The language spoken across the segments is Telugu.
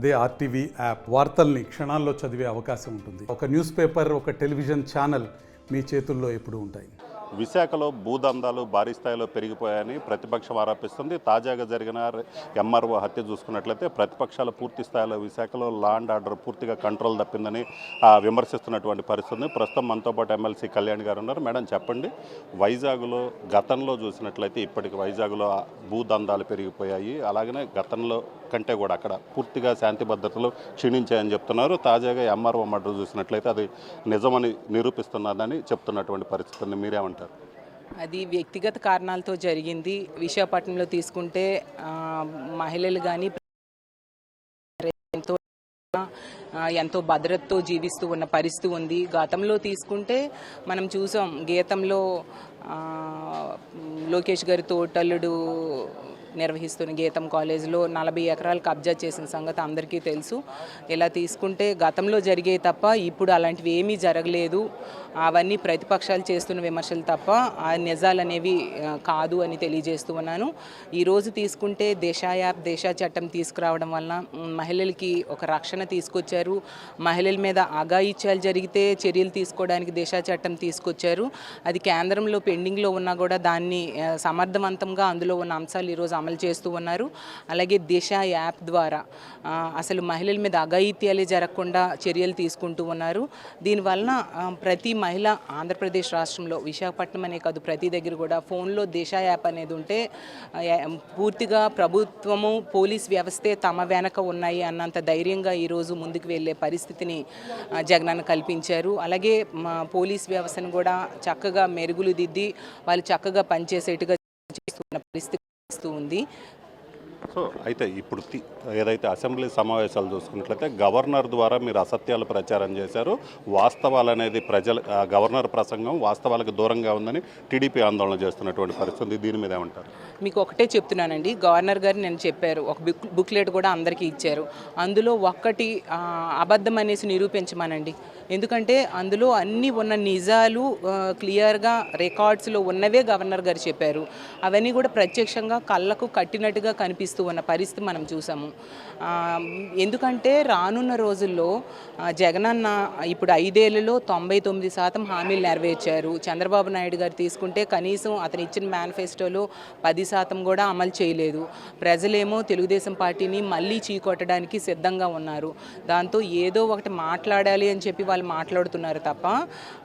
అదే ఆర్టీవీ యాప్ వార్తల్ని క్షణాల్లో చదివే అవకాశం ఉంటుంది. ఒక న్యూస్ పేపర్, ఒక టెలివిజన్ ఛానల్ మీ చేతుల్లో ఎప్పుడూ ఉంటాయి. విశాఖలో భూదందాలు భారీ స్థాయిలో పెరిగిపోయాయని ప్రతిపక్షం ఆరోపిస్తుంది. తాజాగా జరిగిన ఎంఆర్ఓ హత్య చూసుకున్నట్లయితే ప్రతిపక్షాలు పూర్తి స్థాయిలో విశాఖలో లా అండ్ ఆర్డర్ పూర్తిగా కంట్రోల్ తప్పిందని విమర్శిస్తున్నటువంటి పరిస్థితి. ప్రస్తుతం మనతో పాటు ఎమ్మెల్సీ కళ్యాణ్ గారు ఉన్నారు. మేడం చెప్పండి, వైజాగ్లో గతంలో చూసినట్లయితే ఇప్పటికి వైజాగ్లో భూదందాలు పెరిగిపోయాయి. అలాగనే గతంలో కంటే కూడా అక్కడ పూర్తిగా శాంతి భద్రతలు క్షీణించాయని చెప్తున్నారు. తాజాగా ఎంఆర్ఓ మర్డర్ చూసినట్లయితే అది నిజమని నిరూపిస్తున్నదని చెప్తున్నటువంటి పరిస్థితిని మీరేమంటారు? అది వ్యక్తిగత కారణాలతో జరిగింది. విశాఖపట్నంలో తీసుకుంటే మహిళలు కానీ ఎంతో భద్రతతో జీవిస్తూ ఉన్న పరిస్థితి ఉంది. గతంలో తీసుకుంటే మనం చూసాం, గీతంలో లోకేష్ గారి తోటల్లుడు నిర్వహిస్తున్న గీతం కాలేజీలో 40 ఎకరాలు కబ్జా చేసిన సంగతి అందరికీ తెలుసు. ఇలా తీసుకుంటే గతంలో జరిగాయి తప్ప ఇప్పుడు అలాంటివి ఏమీ జరగలేదు. అవన్నీ ప్రతిపక్షాలు చేస్తున్న విమర్శలు తప్ప ఆ నిజాలు అనేవి కాదు అని తెలియజేస్తూ ఉన్నాను. ఈరోజు తీసుకుంటే దిశ చట్టం తీసుకురావడం వలన మహిళలకి ఒక రక్షణ తీసుకొచ్చారు. మహిళల మీద అఘాయిత్యాలు జరిగితే చర్యలు తీసుకోవడానికి దిశ చట్టం తీసుకొచ్చారు. అది కేంద్రంలో పెండింగ్లో ఉన్నా కూడా దాన్ని సమర్థవంతంగా అందులో ఉన్న అంశాలు ఈరోజు అమలు చేస్తూ ఉన్నారు. అలాగే దిశ యాప్ ద్వారా అసలు మహిళల మీద అఘాయిత్యాలే జరగకుండా చర్యలు తీసుకుంటూ ఉన్నారు. దీనివలన ప్రతి మహిళ ఆంధ్రప్రదేశ్ రాష్ట్రంలో విశాఖపట్నం అనే కాదు, ప్రతి దగ్గర కూడా ఫోన్లో దిశ యాప్ అనేది ఉంటే పూర్తిగా ప్రభుత్వము పోలీస్ వ్యవస్థే తమ వెనక ఉన్నాయి అన్నంత ధైర్యంగా ఈరోజు ముందుకు వెళ్ళే పరిస్థితిని జగనన్న కల్పించారు. అలాగే పోలీస్ వ్యవస్థను కూడా చక్కగా మెరుగులు దిద్ది వాళ్ళు చక్కగా పనిచేసేట్టుగా చేస్తున్న పరిస్థితి ఉంది. సో అయితే ఇప్పుడు ఏదైతే అసెంబ్లీ సమావేశాలు చూసుకున్నట్లయితే గవర్నర్ ద్వారా మీరు అసత్యాలు ప్రచారం చేశారు. వాస్తవాలు అనేది గవర్నర్ ప్రసంగం వాస్తవాలకు దూరంగా ఉందని టీడీపీ ఆందోళన చేస్తున్నటువంటి పరిస్థితి. దీని మీద ఏమంటారు? మీకు ఒకటే చెప్తున్నానండి, గవర్నర్ గారు నేను చెప్పారు, ఒక బుక్లెట్ కూడా అందరికీ ఇచ్చారు. అందులో ఒక్కటి అబద్ధం అనేసి నిరూపించమనండి. ఎందుకంటే అందులో అన్నీ ఉన్న నిజాలు క్లియర్గా రికార్డ్స్లో ఉన్నవే గవర్నర్ గారు చెప్పారు. అవన్నీ కూడా ప్రత్యక్షంగా కళ్ళకు కట్టినట్టుగా కనిపిస్తూ ఉన్న పరిస్థితి మనం చూసాము. ఎందుకంటే రానున్న రోజుల్లో జగనన్న ఇప్పుడు 5 ఏళ్లలో 99% హామీలు నెరవేర్చారు. చంద్రబాబు నాయుడు గారు తీసుకుంటే కనీసం అతను ఇచ్చిన మేనిఫెస్టోలో 10% కూడా అమలు చేయలేదు. ప్రజలేమో తెలుగుదేశం పార్టీని మళ్ళీ చీకొట్టడానికి సిద్ధంగా ఉన్నారు. దాంతో ఏదో ఒకటి మాట్లాడాలి అని చెప్పి వాళ్ళు మాట్లాడుతున్నారు తప్ప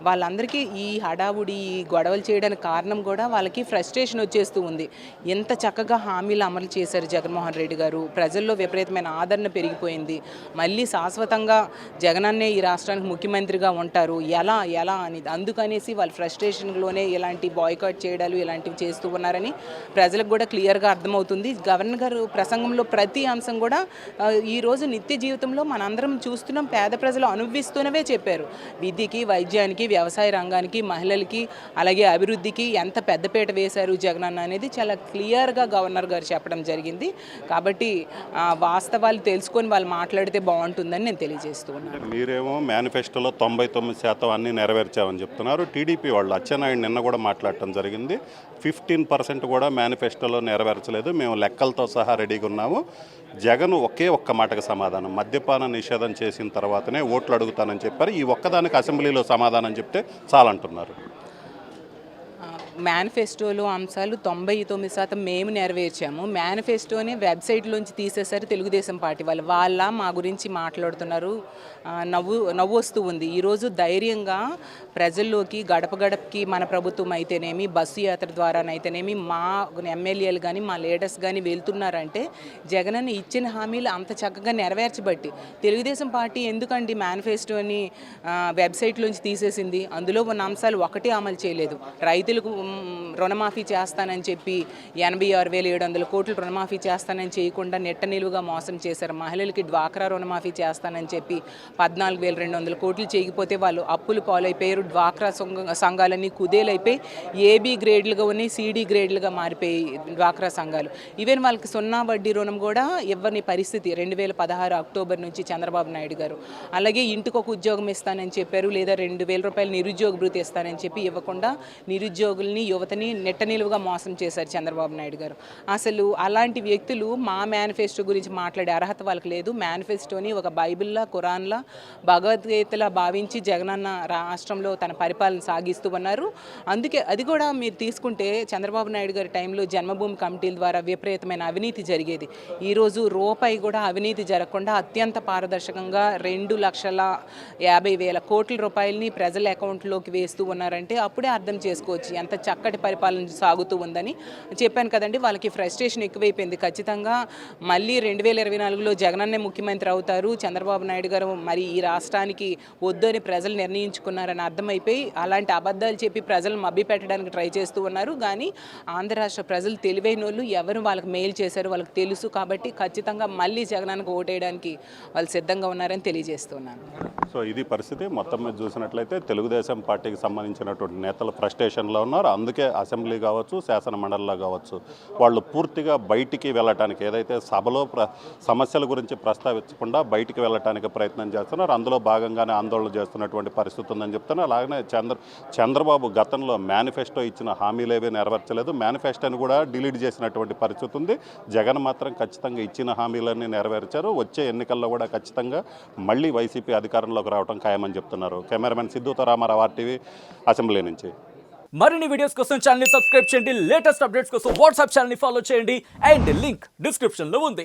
వాళ్ళందరికీ ఈ హడావుడి ఈ గొడవలు చేయడానికి కారణం కూడా వాళ్ళకి ఫ్రస్ట్రేషన్ వచ్చేస్తూ ఉంది. ఎంత చక్కగా హామీలు అమలు చేశారు జగన్మోహన్ రెడ్డి గారు. ప్రజల్లో విపరీతమైన ఆదరణ పెరిగిపోయింది. మళ్ళీ శాశ్వతంగా జగనన్నే ఈ రాష్ట్రానికి ముఖ్యమంత్రిగా ఉంటారు ఎలా అని అందుకనేసి వాళ్ళ ఫ్రస్ట్రేషన్లోనే ఇలాంటి బాయ్కాట్ చేయడాలు ఇలాంటివి చేస్తూ ఉన్నారని ప్రజలకు కూడా క్లియర్గా అర్థమవుతుంది. గవర్నర్ గారు ప్రసంగంలో ప్రతి అంశం కూడా ఈరోజు నిత్య జీవితంలో మనందరం చూస్తున్నాం, పేద ప్రజలు అనుభవిస్తున్నవే చెప్పారు. విద్యకి, వైద్యానికి, వ్యవసాయ రంగానికి, మహిళలకి, అలాగే అభివృద్ధికి ఎంత పెద్దపీట వేశారు జగనన్న అనేది చాలా క్లియర్గా గవర్నర్ గారు చెప్పడం జరిగింది. కాబట్టి వాస్తవాలు తెలుసుకొని వాళ్ళు మాట్లాడితే బాగుంటుందని నేను తెలియజేస్తూ ఉన్నాను. మీరేమో మేనిఫెస్టోలో 99% అన్నీ నెరవేర్చామని చెప్తున్నారు. టీడీపీ వాళ్ళు అచ్చెన్నాయుడు నిన్న కూడా మాట్లాడటం జరిగింది. 15% కూడా మేనిఫెస్టోలో నెరవేర్చలేదు, మేము లెక్కలతో సహా రెడీగా ఉన్నాము. జగన్ ఒక్క మాటకు సమాధానం, మద్యపాన నిషేధం చేసిన తర్వాతనే ఓట్లు అడుగుతానని చెప్పారు. ఈ ఒక్కదానికి అసెంబ్లీలో సమాధానం చెప్తే చాలంటున్నారు. మేనిఫెస్టోలో అంశాలు 99% మేము నెరవేర్చాము. మేనిఫెస్టోని వెబ్సైట్లోంచి తీసేసరి తెలుగుదేశం పార్టీ వాళ్ళ మా గురించి మాట్లాడుతున్నారు. నవ్వు వస్తూ ఉంది. ఈరోజు ధైర్యంగా ప్రజల్లోకి గడప గడపకి మన ప్రభుత్వం అయితేనేమి, బస్సు యాత్ర ద్వారానైతేనేమి మా ఎమ్మెల్యేలు కానీ మా లీడర్స్ కానీ వెళ్తున్నారంటే జగనన్న ఇచ్చిన హామీలు అంత చక్కగా నెరవేర్చబట్టి. తెలుగుదేశం పార్టీ ఎందుకండి మేనిఫెస్టోని వెబ్సైట్లోంచి తీసేసింది? అందులో ఉన్న అంశాలు ఒకటి అమలు చేయలేదు. రైతులకు రుణమాఫీ చేస్తానని చెప్పి 86,700 కోట్లు రుణమాఫీ చేస్తానని చేయకుండా నెట్ట నిలువుగా మోసం చేశారు. మహిళలకి డ్వాక్రా రుణమాఫీ చేస్తానని చెప్పి 14,200 కోట్లు చేయకపోతే వాళ్ళు అప్పులు పాలైపోయారు. డ్వాక్రా సంఘాలన్నీ కుదేలైపోయి ఏబీ గ్రేడ్లుగా ఉన్నాయి, సిడి గ్రేడ్లుగా మారిపోయి డ్వాక్రా సంఘాలు. ఈవెన్ వాళ్ళకి 0 వడ్డీ రుణం కూడా ఇవ్వని పరిస్థితి 2016 అక్టోబర్ నుంచి చంద్రబాబు నాయుడు గారు. అలాగే ఇంటికి ఒక ఉద్యోగం ఇస్తానని చెప్పారు, లేదా 2,000 రూపాయలు నిరుద్యోగ భృతి ఇస్తానని చెప్పి ఇవ్వకుండా నిరుద్యోగుల్ని ప్రజల్ని యువతని నెట్ట నిలువుగా మోసం చేశారు చంద్రబాబు నాయుడు గారు. అసలు అలాంటి వ్యక్తులు మా మేనిఫెస్టో గురించి మాట్లాడే అర్హత వాళ్ళకి లేదు. మేనిఫెస్టోని ఒక బైబిల్లా, ఖురాన్లా, భగవద్గీతలా భావించి జగనన్న రాష్ట్రంలో తన పరిపాలన సాగిస్తూ ఉన్నారు. అందుకే అది కూడా మీరు తీసుకుంటే చంద్రబాబు నాయుడు గారి టైంలో జన్మభూమి కమిటీల ద్వారా విపరీతమైన అవినీతి జరిగేది. ఈరోజు రూపాయి కూడా అవినీతి జరగకుండా అత్యంత పారదర్శకంగా 2,50,000 కోట్ల రూపాయలని ప్రజల అకౌంట్లోకి వేస్తూ ఉన్నారంటే అప్పుడే అర్థం చేసుకోవచ్చు ఎంత చక్కటి పరిపాలన సాగుతూ ఉందని. చెప్పాను కదండి, వాళ్ళకి ఫ్రస్ట్రేషన్ ఎక్కువైపోయింది. ఖచ్చితంగా మళ్ళీ 2024లో జగనన్నే ముఖ్యమంత్రి అవుతారు, చంద్రబాబు నాయుడు గారు మరి ఈ రాష్ట్రానికి వద్దు అని ప్రజలు నిర్ణయించుకున్నారని అర్థమైపోయి అలాంటి అబద్ధాలు చెప్పి ప్రజలను మభ్యపెట్టడానికి ట్రై చేస్తూ ఉన్నారు. కానీ ఆంధ్ర రాష్ట్ర ప్రజలు తెలివైన వాళ్ళు, ఎవరు వాళ్ళకి మెయిల్ చేశారు వాళ్ళకి తెలుసు. కాబట్టి ఖచ్చితంగా మళ్ళీ జగనానికి ఓటేయడానికి వాళ్ళు సిద్ధంగా ఉన్నారని తెలియజేస్తున్నాను. సో ఇది పరిస్థితి. మొత్తం మీద చూసినట్లయితే తెలుగుదేశం పార్టీకి సంబంధించినటువంటి నేతలు ఫ్రస్ట్రేషన్లో ఉన్నారు. అందుకే అసెంబ్లీ కావచ్చు, శాసన మండలిలో కావచ్చు, వాళ్ళు పూర్తిగా బయటికి వెళ్ళటానికి, ఏదైతే సభలో సమస్యల గురించి ప్రస్తావించకుండా బయటికి వెళ్ళటానికి ప్రయత్నం చేస్తున్నారు. అందులో భాగంగానే ఆందోళన చేస్తున్నటువంటి పరిస్థితి ఉందని చెప్తున్నారు. అలాగనే చంద్రబాబు గతంలో మేనిఫెస్టో ఇచ్చిన హామీలేవీ నెరవేర్చలేదు, మేనిఫెస్టోని కూడా డిలీట్ చేసినటువంటి పరిస్థితి ఉంది. జగన్ మాత్రం ఖచ్చితంగా ఇచ్చిన హామీలన్నీ నెరవేర్చారు. వచ్చే ఎన్నికల్లో కూడా ఖచ్చితంగా మళ్ళీ వైసీపీ అధికారంలోకి రావడం ఖాయమని చెప్తున్నారు. కెమెరామెన్ సిద్ధుతో రామారావు, RTV, అసెంబ్లీ నుంచి. మరిన్ని వీడియోస్ కోసం ఛానల్ ని సబ్స్క్రైబ్ చేయండి. లేటెస్ట్ అప్డేట్స్ కోసం వాట్సాప్ ఛానల్ ని ఫాలో చేయండి. అండ్ లింక్ డిస్క్రిప్షన్ లో ఉంది.